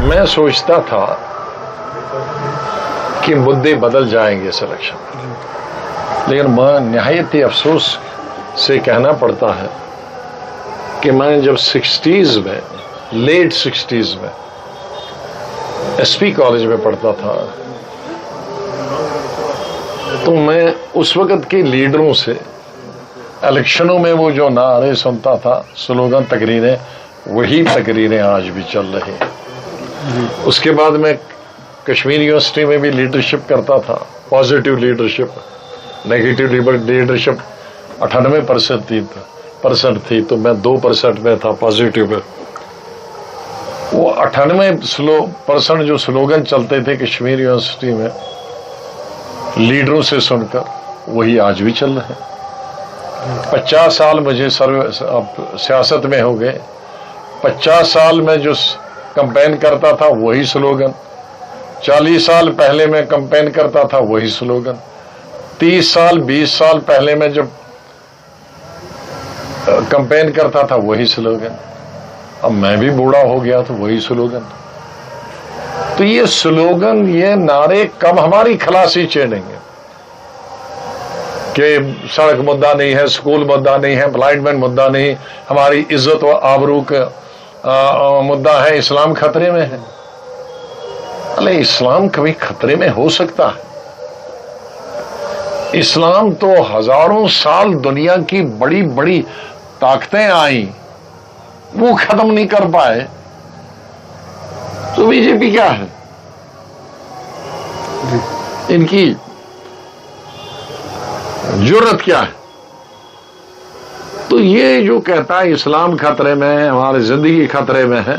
میں سوچتا تھا کہ مدے بدل جائیں گے اس الیکشن میں، لیکن میں نہایت ہی افسوس سے کہنا پڑتا ہے کہ میں جب 60s میں لیٹ 60s میں ایس پی کالج میں پڑھتا تھا تو میں اس وقت کے لیڈروں سے الیکشنوں میں وہ جو نعرے سنتا تھا، سلوگن، تقریریں، وہی تقریریں آج بھی چل رہی ہیں۔ اس کے بعد میں کشمیر یونیورسٹی میں بھی لیڈرشپ کرتا تھا، پازیٹیو لیڈرشپ، نیگیٹو لیڈرشپ 98% تھی تو میں 2% میں تھا پازیٹیو میں۔ وہ 98% جو سلوگن چلتے تھے کشمیر یونیورسٹی میں لیڈروں سے سن کر، وہی آج بھی چل رہے ہیں۔ 50 سال مجھے سیاست میں ہو گئے، 50 سال میں جو کمپین کرتا تھا وہی سلوگن، 40 سال پہلے میں کمپین کرتا تھا وہی سلوگن، 30 سال 20 سال پہلے میں جب کمپین کرتا تھا وہی سلوگن، اب میں بھی بوڑھا ہو گیا تو وہی سلوگن۔ تو یہ سلوگن، یہ نعرے کب ہماری خلاصی چینیں گے کہ سڑک مدعا نہیں ہے، اسکول مدعا نہیں ہے، امپلائمنٹ مدعا نہیں، ہماری عزت و آبرو کا مدعا ہے، اسلام خطرے میں ہے۔ ارے اسلام کبھی خطرے میں ہو سکتا ہے؟ اسلام تو ہزاروں سال دنیا کی بڑی بڑی طاقتیں آئیں، وہ ختم نہیں کر پائے، تو بی جے پی کیا ہے؟ ان کی جرت کیا ہے؟ تو یہ جو کہتا ہے اسلام خطرے میں ہے، ہماری زندگی خطرے میں ہے،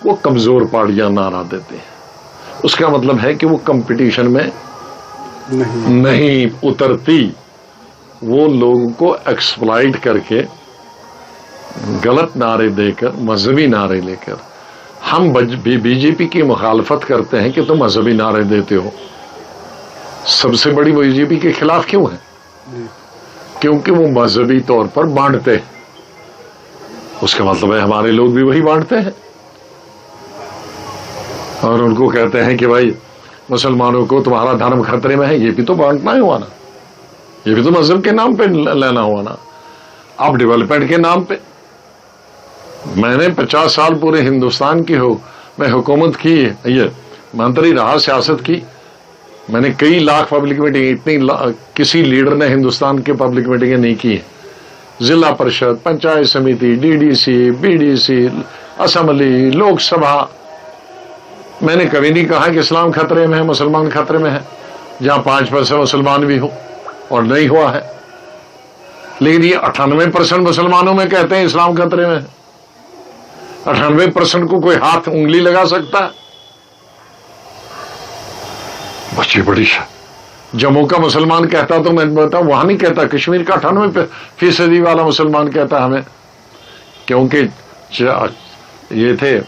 وہ کمزور پارٹیاں نعرہ دیتے ہیں۔ اس کا مطلب ہے کہ وہ کمپٹیشن میں نہیں اترتی، وہ لوگوں کو ایکسپلائٹ کر کے غلط نعرے دے کر، مذہبی نعرے لے کر۔ ہم بی جے پی کی مخالفت کرتے ہیں کہ تم مذہبی نعرے دیتے ہو، سب سے بڑی بی جے پی کے خلاف کیوں ہے؟ کیونکہ وہ مذہبی طور پر بانٹتے ہیں۔ اس کا مطلب ہے ہمارے لوگ بھی وہی بانٹتے ہیں، اور ان کو کہتے ہیں کہ بھائی مسلمانوں کو تمہارا دھرم خطرے میں ہے، یہ بھی تو بانٹنا ہی ہوا نا، یہ بھی تو مذہب کے نام پہ لینا ہوا نا۔ اب ڈیولپمنٹ کے نام پہ میں نے 50 سال پورے ہندوستان کی میں حکومت کی، یہ منتری رہا، سیاست کی، میں نے کئی لاکھ پبلک میٹنگ، اتنی کسی لیڈر نے ہندوستان کے پبلک میٹنگیں نہیں کی ہیں۔ ضلع پرشد، پنچایت سمیتی، D D C, B D C, assembly, Lok Sabha, میں نے کبھی نہیں کہا کہ اسلام خطرے میں ہے، مسلمان خطرے میں ہے، جہاں 5% مسلمان بھی ہو، اور نہیں ہوا ہے۔ لیکن یہ 98% مسلمانوں میں کہتے ہیں اسلام خطرے میں ہے۔ 98% کو کوئی ہاتھ انگلی لگا سکتا ہے؟ بچی بڑی جموں کا مسلمان کہتا تو میں بتاؤں، وہاں نہیں کہتا، کشمیر کا 98% والا مسلمان کہتا ہمیں، کیونکہ یہ تھے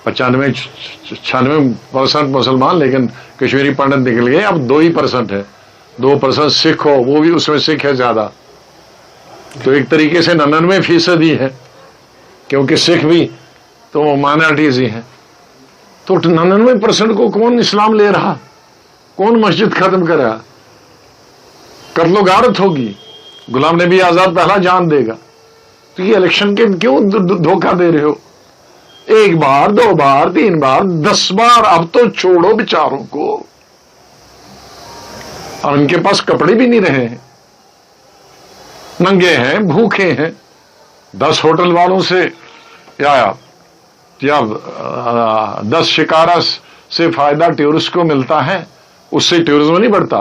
95-96% مسلمان، لیکن کشمیری پنڈت نکل گئے، اب 2% ہے، 2% سکھ ہو، وہ بھی اس میں سکھ ہے زیادہ، تو ایک طریقے سے 99% ہی ہے، کیونکہ سکھ بھی تو مائنارٹیز ہی ہیں۔ تو 99% کو کون اسلام لے رہا؟ کون مسجد ختم کرا؟ قتل و غارت ہوگی، غلام نبی آزاد پہلا جان دے گا۔ تو یہ الیکشن کے کیوں دھوکہ دے رہے ہو؟ 1 بار 2 بار 3 بار 10 بار، اب تو چھوڑو بیچاروں کو، اور ان کے پاس کپڑے بھی نہیں رہے ہیں، ننگے ہیں، بھوکے ہیں۔ 10 ہوٹل والوں سے یا 10 شکارہ سے فائدہ ٹورسٹ کو ملتا ہے، اس سے ٹورزم نہیں بڑھتا۔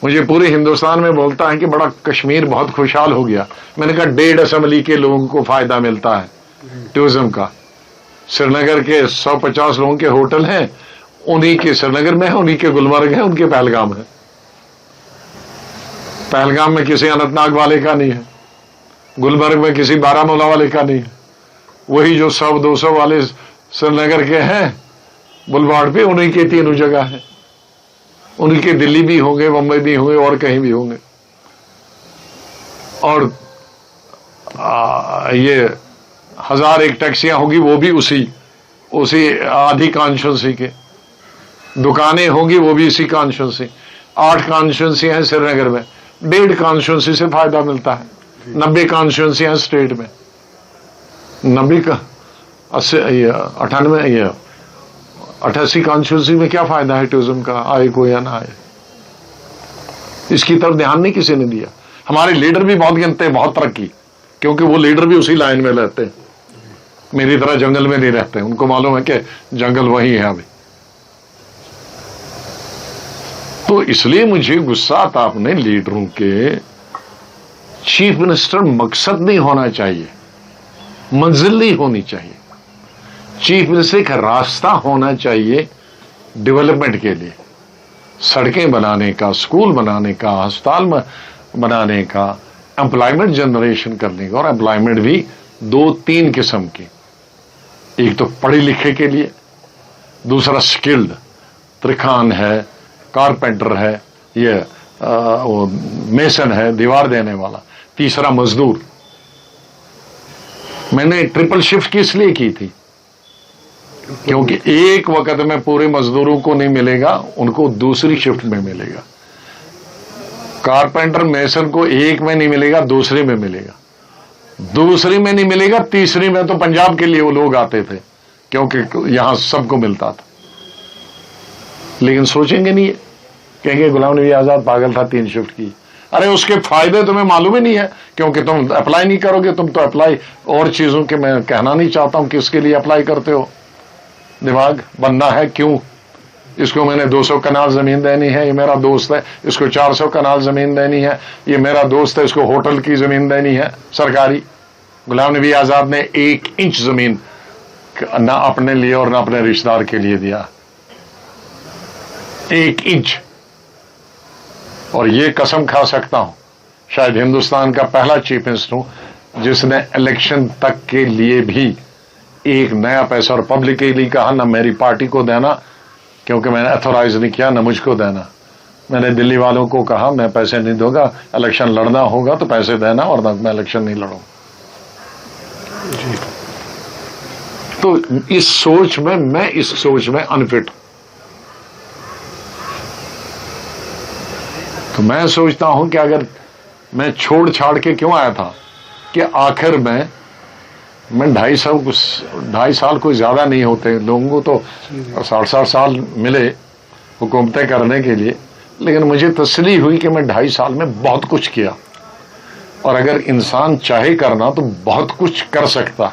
مجھے پورے ہندوستان میں بولتا ہے کہ بڑا کشمیر بہت خوشحال ہو گیا، میں نے کہا 1.5 اسمبلی کے لوگوں کو فائدہ ملتا ہے ٹورزم کا۔ سری نگر کے 150 لوگوں کے ہوٹل ہیں، انہی کے سری نگر میں ہیں، انہی کے گلمرگ ہیں، ان کے پہلگام ہے۔ پہلگام میں کسی اننت ناگ والے کا نہیں ہے، گلمرگ میں کسی بارہمولہ والے کا نہیں ہے، وہی جو 100-200 والے سری نگر کے ہیں بلواڑ پہ، انہی کے تینوں جگہ ہیں، انہی کے دلی بھی ہوں گے، ممبئی بھی ہوں گے، اور کہیں بھی ہوں گے۔ اور یہ 1001 ٹیکسیاں ہوگی، وہ بھی اسی اسی آدھی کانسٹیچوئنسی کے، دکانیں ہوں گی وہ بھی اسی کانسٹیچوئنسی، 8 کانسٹیچوئنسی ہیں سری نگر میں، 1.5 کانسٹیچوئنسی سے فائدہ ملتا ہے، 90 کانسٹیچوئنسی ہیں اسٹیٹ میں، 90 کا 98 88 کانسٹیچوئنسی میں کیا فائدہ ہے ٹورزم کا، آئے کو یا نہ آئے؟ اس کی طرف دھیان نہیں کسی نے دیا. ہمارے لیڈر بھی بہت گنتے ہیں، بہت ترقی، کیونکہ وہ لیڈر بھی اسی لائن میں رہتے ہیں، میری طرح جنگل میں نہیں رہتے، ان کو معلوم ہے کہ جنگل وہی ہے ابھی. تو اس لیے مجھے غصہ آتا اپنے لیڈروں کے. چیف منسٹر مقصد نہیں ہونا چاہیے، منزل نہیں ہونی چاہیے. چیف منسٹر کا راستہ ہونا چاہیے ڈیولپمنٹ کے لیے، سڑکیں بنانے کا، اسکول بنانے کا، ہسپتال بنانے کا، امپلائمنٹ جنریشن کرنے کا. اور امپلائمنٹ بھی 2-3 قسم کی، ایک تو پڑھے لکھے کے لیے، دوسرا سکلڈ، ترکھان ہے، کارپینٹر ہے، یہ میسن ہے، دیوار دینے والا، تیسرا مزدور. میں نے ٹرپل شفٹ کس لیے کی تھی؟ کیونکہ ایک وقت میں پورے مزدوروں کو نہیں ملے گا، ان کو دوسری شفٹ میں ملے گا. کارپینٹر میسن کو ایک میں نہیں ملے گا، دوسرے میں ملے گا، دوسری میں نہیں ملے گا، تیسری میں تو پنجاب کے لیے وہ لوگ آتے تھے کیونکہ یہاں سب کو ملتا تھا. لیکن سوچیں گے نہیں، کہیں گے غلام نبی آزاد پاگل تھا 3 شفٹ کی. ارے اس کے فائدے تمہیں معلوم ہی نہیں ہے، کیونکہ تم اپلائی نہیں کرو گے. تم تو اپلائی اور چیزوں کے، میں کہنا نہیں چاہتا ہوں کس کے لیے اپلائی کرتے ہو. دماغ بننا ہے کیوں؟ اس کو میں نے 200 کنال زمین دینی ہے، یہ میرا دوست ہے، اس کو 400 کنال زمین دینی ہے، یہ میرا دوست ہے، اس کو ہوٹل کی زمین دینی ہے سرکاری. غلام نبی آزاد نے 1 انچ زمین نہ اپنے لیے اور نہ اپنے رشتہ دار کے لیے دیا، 1 انچ. اور یہ قسم کھا سکتا ہوں شاید ہندوستان کا پہلا چیف منسٹر ہوں جس نے الیکشن تک کے لیے بھی ایک نیا پیسہ، اور پبلکلی کہا نہ میری پارٹی کو دینا کیونکہ میں نے اتھورائز نہیں کیا، نہ مجھ کو دینا. میں نے دلی والوں کو کہا میں پیسے نہیں دوں گا، الیکشن لڑنا ہوگا تو پیسے دینا، ورنہ میں الیکشن نہیں لڑوں. تو اس سوچ میں انفٹ. تو میں سوچتا ہوں کہ اگر میں چھوڑ چھاڑ کے کیوں آیا تھا کہ آخر میں 2.5 سال کوئی زیادہ نہیں ہوتے، لوگوں کو تو 60 سال ملے حکومتیں کرنے کے لیے، لیکن مجھے تسلی ہوئی کہ میں 2.5 سال میں بہت کچھ کیا. اور اگر انسان چاہے کرنا تو بہت کچھ کر سکتا.